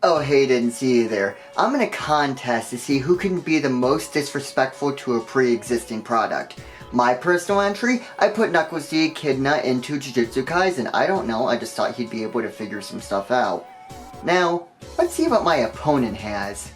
Oh hey, didn't see you there. I'm in a contest to see who can be the most disrespectful to a pre-existing product. My personal entry, I put Knuckles the Echidna into Jujutsu Kaisen. I don't know, I just thought he'd be able to figure some stuff out. Now, let's see what my opponent has.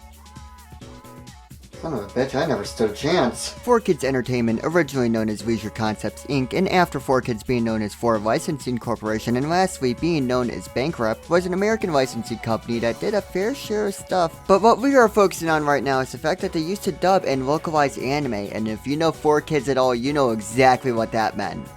Son of a bitch, I never stood a chance. 4Kids Entertainment, originally known as Leisure Concepts Inc., and after 4Kids being known as 4 Licensing Corporation, and lastly being known as Bankrupt, was an American licensing company that did a fair share of stuff. But what we are focusing on right now is the fact that they used to dub and localize anime, and if you know 4Kids at all, you know exactly what that meant.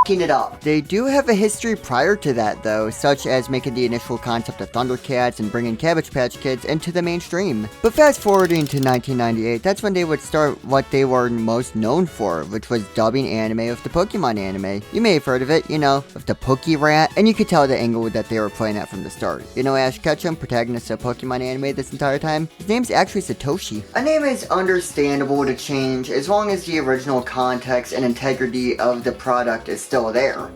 It up. They do have a history prior to that though, such as making the initial concept of Thundercats and bringing Cabbage Patch Kids into the mainstream. But fast forwarding to 1998, that's when they would start what they were most known for, which was dubbing anime with the Pokemon anime. You may have heard of it, you know, with the Pokerat, and you could tell the angle that they were playing at from the start. You know Ash Ketchum, protagonist of Pokemon anime this entire time? His name's actually Satoshi. A name is understandable to change as long as the original context and integrity of the product is still there.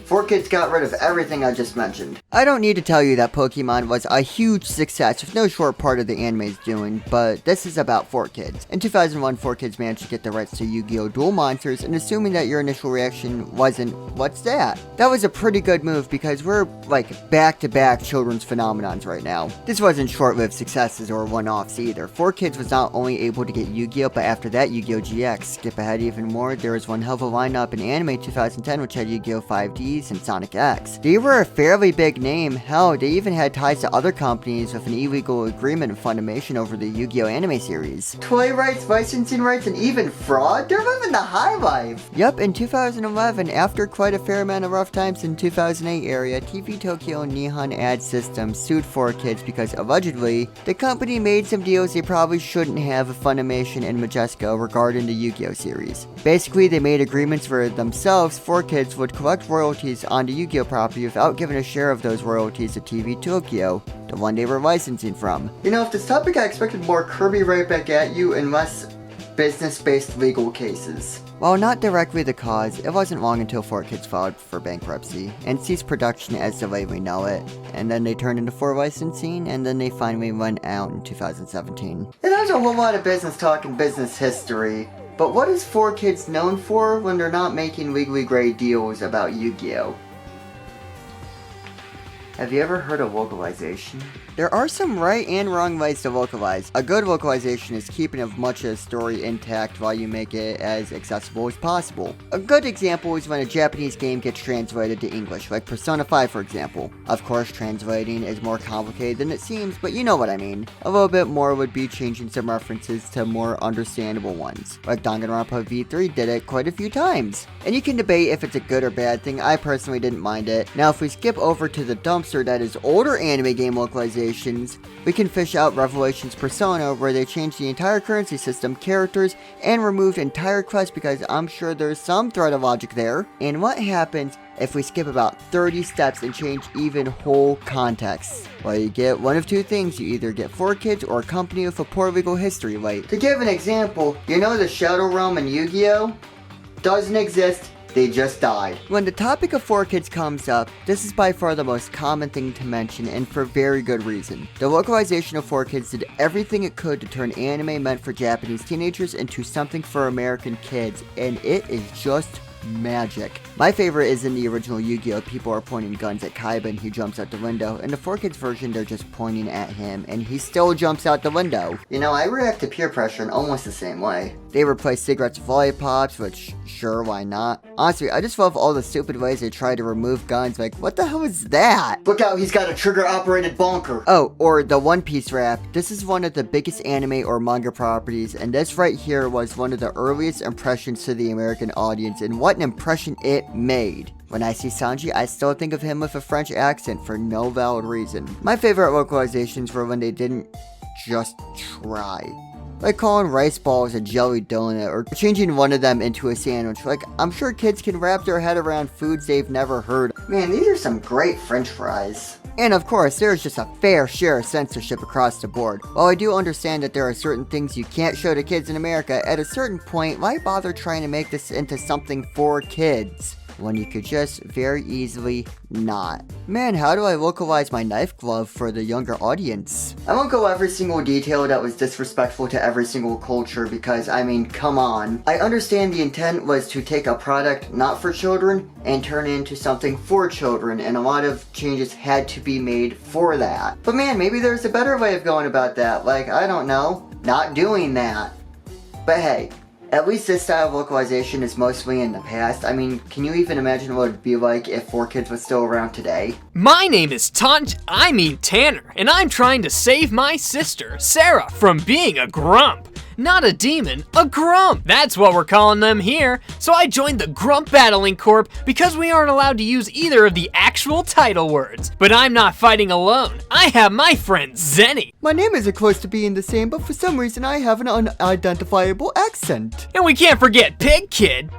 4Kids got rid of everything I just mentioned. I don't need to tell you that Pokemon was a huge success with no short part of the anime's doing, but this is about 4Kids. In 2001, 4Kids managed to get the rights to Yu-Gi-Oh! Duel Monsters, and assuming that your initial reaction wasn't, what's that? That was a pretty good move because we're like back-to-back children's phenomenons right now. This wasn't short-lived successes or one-offs either. 4Kids was not only able to get Yu-Gi-Oh! But after that, Yu-Gi-Oh! GX. Skip ahead even more, there was one hell of a lineup in anime 2010 which had Yu-Gi-Oh! 5Ds and Sonic X. They were a fairly big name. Hell, they even had ties to other companies with an illegal agreement with Funimation over the Yu-Gi-Oh! Anime series. Toy rights, licensing rights, and even fraud? They're living the high life! Yup, in 2011, after quite a fair amount of rough times in 2008 area, TV Tokyo and Nihon Ad Systems sued 4Kids because allegedly, the company made some deals they probably shouldn't have with Funimation and Majesco regarding the Yu-Gi-Oh! Series. Basically, they made agreements where themselves, 4Kids, would collect royalties on the Yu-Gi-Oh! Property without giving a share of those royalties to TV Tokyo, the one they were licensing from. You know, if this topic I expected more Kirby right back at you and less business-based legal cases. While not directly the cause, it wasn't long until 4Kids filed for bankruptcy and ceased production as the way we know it, and then they turned into 4 Licensing, and then they finally went out in 2017. And there's a whole lot of business talk and business history, but what is 4Kids known for when they're not making legally gray deals about Yu-Gi-Oh? Have you ever heard of localization? There are some right and wrong ways to localize. A good localization is keeping as much of the story intact while you make it as accessible as possible. A good example is when a Japanese game gets translated to English, like Persona 5 for example. Of course, translating is more complicated than it seems, but you know what I mean. A little bit more would be changing some references to more understandable ones, like Danganronpa V3 did it quite a few times. And you can debate if it's a good or bad thing. I personally didn't mind it. Now if we skip over to the dumpster that is older anime game localizations, we can fish out Revelations Persona, where they changed the entire currency system, characters, and removed entire quests because I'm sure there's some thread of logic there. And what happens if we skip about 30 steps and change even whole contexts? Well, you get one of two things. You either get 4Kids or a company with a poor legal history. Like, to give an example, you know the Shadow Realm in Yu-Gi-Oh? Doesn't exist. They just died. When the topic of 4Kids comes up, this is by far the most common thing to mention, and for very good reason. The localization of 4Kids did everything it could to turn anime meant for Japanese teenagers into something for American kids, and it is just magic. My favorite is in the original Yu-Gi-Oh! People are pointing guns at Kaiba and he jumps out the window. In the 4Kids version, they're just pointing at him and he still jumps out the window. You know, I react to peer pressure in almost the same way. They replace cigarettes with lollipops, which, sure, why not? Honestly, I just love all the stupid ways they try to remove guns. Like, what the hell is that? Look out, he's got a trigger-operated bonker. Oh, or the One Piece rap. This is one of the biggest anime or manga properties, and this right here was one of the earliest impressions to the American audience, and what an impression it made. When I see Sanji, I still think of him with a French accent for no valid reason. My favorite localizations were when they didn't just try. Like calling rice balls a jelly donut, or changing one of them into a sandwich. Like, I'm sure kids can wrap their head around foods they've never heard of. Man, these are some great French fries. And of course, there's just a fair share of censorship across the board. While I do understand that there are certain things you can't show to kids in America, at a certain point, why bother trying to make this into something for kids? when you could just very easily not. Man, how do I localize my knife glove for the younger audience? I won't go every single detail that was disrespectful to every single culture because, I mean, come on. I understand the intent was to take a product not for children and turn it into something for children, and a lot of changes had to be made for that. But man, maybe there's a better way of going about that, like, I don't know, not doing that. But hey, at least this style of localization is mostly in the past. I mean, can you even imagine what it would be like if 4Kids was still around today? My name is Tanner, and I'm trying to save my sister, Sarah, from being a grump. Not a demon, a grump. That's what we're calling them here. So I joined the Grump Battling Corp because we aren't allowed to use either of the actual title words. But I'm not fighting alone. I have my friend Zenny. My name isn't close to being the same, but for some reason I have an unidentifiable accent. And we can't forget Pig Kid.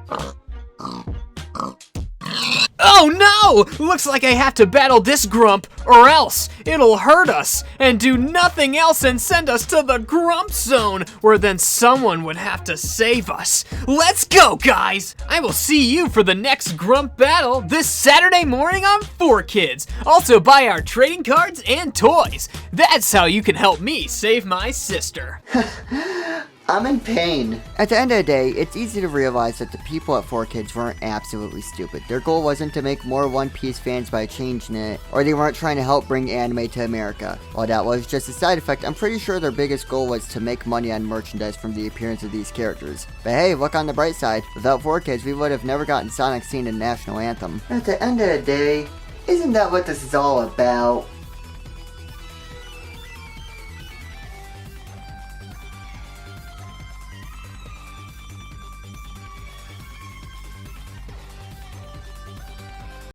Oh no! Looks like I have to battle this grump, or else it'll hurt us and do nothing else and send us to the grump zone, where then someone would have to save us. Let's go, guys! I will see you for the next grump battle this Saturday morning on 4Kids. Also buy our trading cards and toys. That's how you can help me save my sister. I'm in pain. At the end of the day, it's easy to realize that the people at 4Kids weren't absolutely stupid. Their goal wasn't to make more One Piece fans by changing it, or they weren't trying to help bring anime to America. While that was just a side effect, I'm pretty sure their biggest goal was to make money on merchandise from the appearance of these characters. But hey, look on the bright side. Without 4Kids, we would have never gotten Sonic singing the national anthem. At the end of the day, isn't that what this is all about?